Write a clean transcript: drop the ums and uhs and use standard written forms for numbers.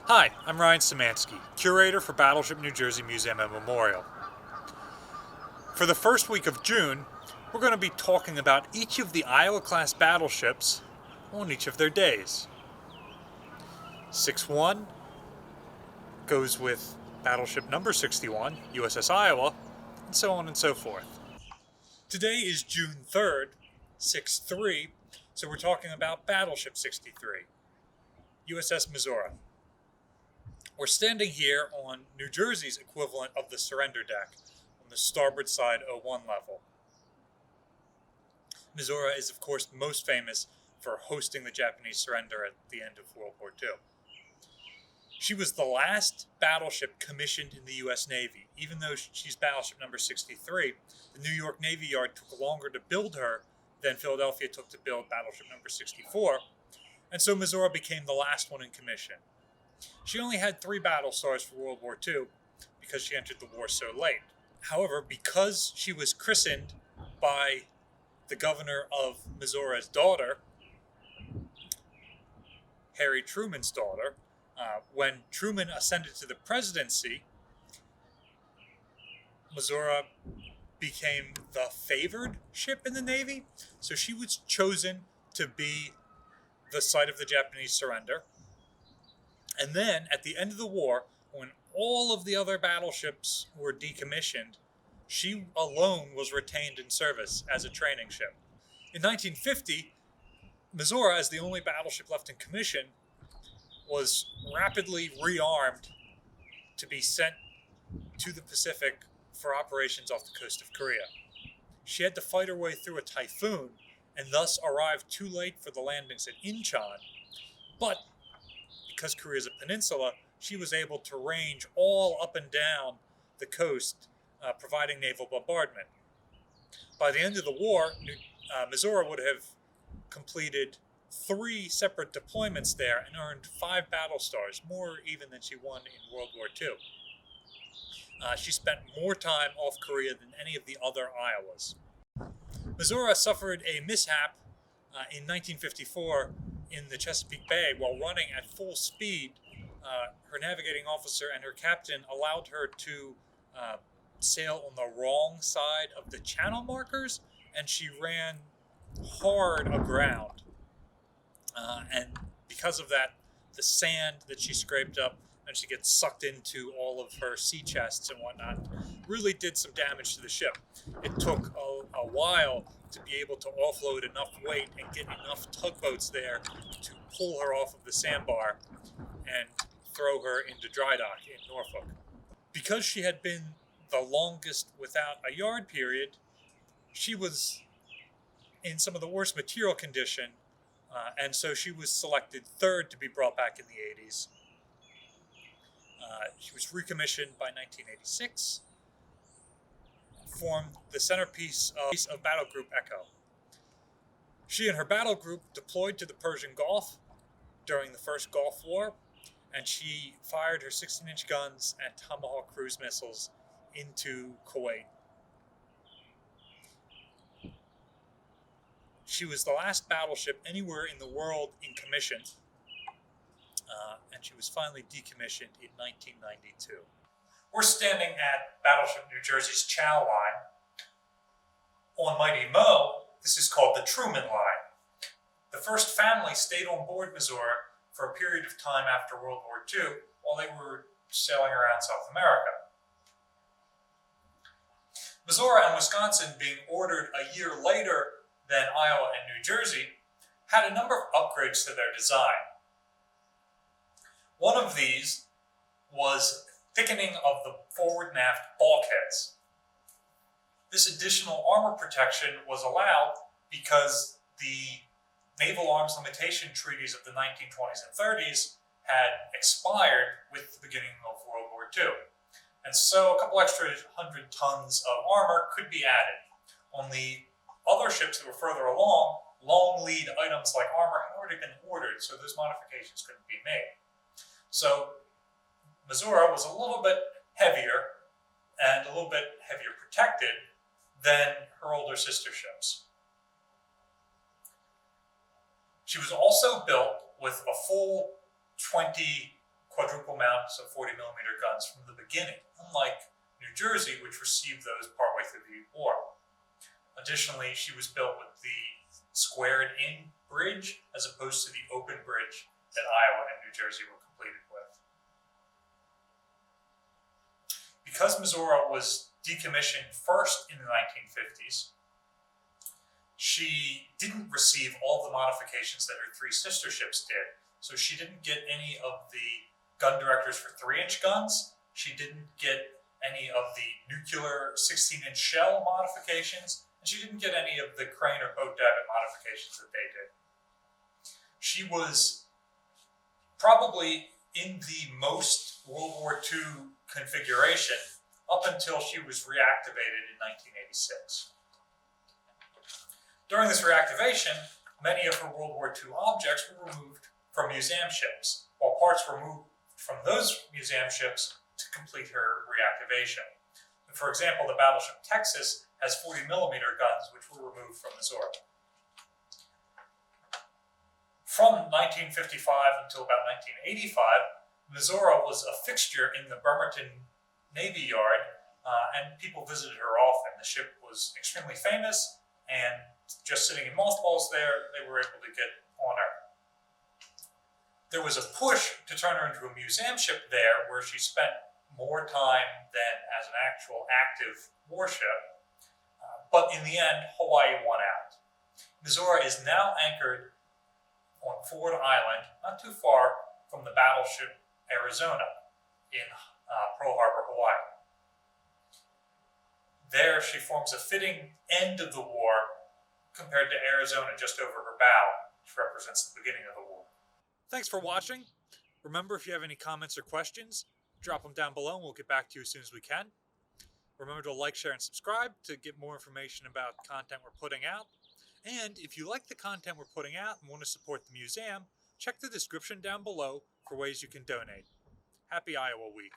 Hi, I'm Ryan Szymanski, curator for Battleship New Jersey Museum and Memorial. For the first week of June, we're going to be talking about each of the Iowa-class battleships on each of their days. 6-1 goes with battleship number 61, USS Iowa, and so on and so forth. Today is June 3rd, 6-3, so we're talking about Battleship 63, USS Missouri. We're standing here on New Jersey's equivalent of the surrender deck on the starboard side 01 level. Missouri is, of course, most famous for hosting the Japanese surrender at the end of World War II. She was the last battleship commissioned in the U.S. Navy. Even though she's battleship number 63, the New York Navy Yard took longer to build her than Philadelphia took to build battleship number 64, and so Missouri became the last one in commission. She only had 3 battle stars for World War II because she entered the war so late. However, because she was christened by the governor of Missouri's daughter, Harry Truman's daughter, when Truman ascended to the presidency, Missouri became the favored ship in the Navy, so she was chosen to be the site of the Japanese surrender. And then, at the end of the war, when all of the other battleships were decommissioned, she alone was retained in service as a training ship. In 1950, Missouri, as the only battleship left in commission, was rapidly rearmed to be sent to the Pacific for operations off the coast of Korea. She had to fight her way through a typhoon and thus arrived too late for the landings at Incheon, but because Korea is a peninsula, she was able to range all up and down the coast, providing naval bombardment. By the end of the war, Missouri would have completed 3 separate deployments there and earned 5 battle stars, more even than she won in World War II. She spent more time off Korea than any of the other Iowas. Missouri suffered a mishap in 1954 in the Chesapeake Bay while running at full speed. Her navigating officer and her captain allowed her to sail on the wrong side of the channel markers, and she ran hard aground. And because of that, the sand that she scraped up and she gets sucked into all of her sea chests and whatnot really did some damage to the ship. It took a while to be able to offload enough weight and get enough tugboats there to pull her off of the sandbar and throw her into dry dock in Norfolk. Because she had been the longest without a yard period, she was in some of the worst material condition, and so she was selected 3rd to be brought back in the 80s. She was recommissioned by 1986, formed the centerpiece of Battle Group Echo. She and her battle group deployed to the Persian Gulf during the First Gulf War, and she fired her 16-inch guns and Tomahawk cruise missiles into Kuwait. She was the last battleship anywhere in the world in commission, and she was finally decommissioned in 1992. We're standing at Battleship New Jersey's chow line. On Mighty Mo, this is called the Truman Line. The first family stayed on board Missouri for a period of time after World War II while they were sailing around South America. Missouri and Wisconsin, being ordered a year later than Iowa and New Jersey, had a number of upgrades to their design. One of these was thickening of the forward and aft bulkheads. This additional armor protection was allowed because the naval arms limitation treaties of the 1920s and 30s had expired with the beginning of World War II. And so a couple extra 100 tons of armor could be added. On the other ships that were further along, long lead items like armor had already been ordered, so those modifications couldn't be made. So Missouri was a little bit heavier and a little bit heavier protected than her older sister ships. She was also built with a full 20 quadruple mounts of 40mm guns from the beginning, unlike New Jersey, which received those partway through the war. Additionally, she was built with the squared-in bridge as opposed to the open bridge that Iowa and New Jersey were completed with. Because Missouri was decommissioned first in the 1950s, she didn't receive all the modifications that her three sister ships did. So she didn't get any of the gun directors for 3-inch guns. She didn't get any of the nuclear 16-inch shell modifications, and she didn't get any of the crane or boat davit modifications that they did. She was probably in the most World War II configuration up until she was reactivated in 1986. During this reactivation, many of her World War II objects were removed from museum ships, while parts were moved from those museum ships to complete her reactivation. For example, the battleship Texas has 40mm guns, which were removed from Missouri. From 1955 until about 1985, Missouri was a fixture in the Bremerton Navy Yard, and people visited her often. The ship was extremely famous, and just sitting in mothballs there, they were able to get on her. There was a push to turn her into a museum ship there, where she spent more time than as an actual active warship. But in the end, Hawaii won out. Missouri is now anchored on Ford Island, not too far from the battleship Arizona in Pearl Harbor, Hawaii. There she forms a fitting end of the war compared to Arizona just over her bow, which represents the beginning of the war. Thanks for watching. Remember, if you have any comments or questions, drop them down below and we'll get back to you as soon as we can. Remember to like, share, and subscribe to get more information about content we're putting out. And if you like the content we're putting out and want to support the museum, check the description down below for ways you can donate. Happy Iowa Week!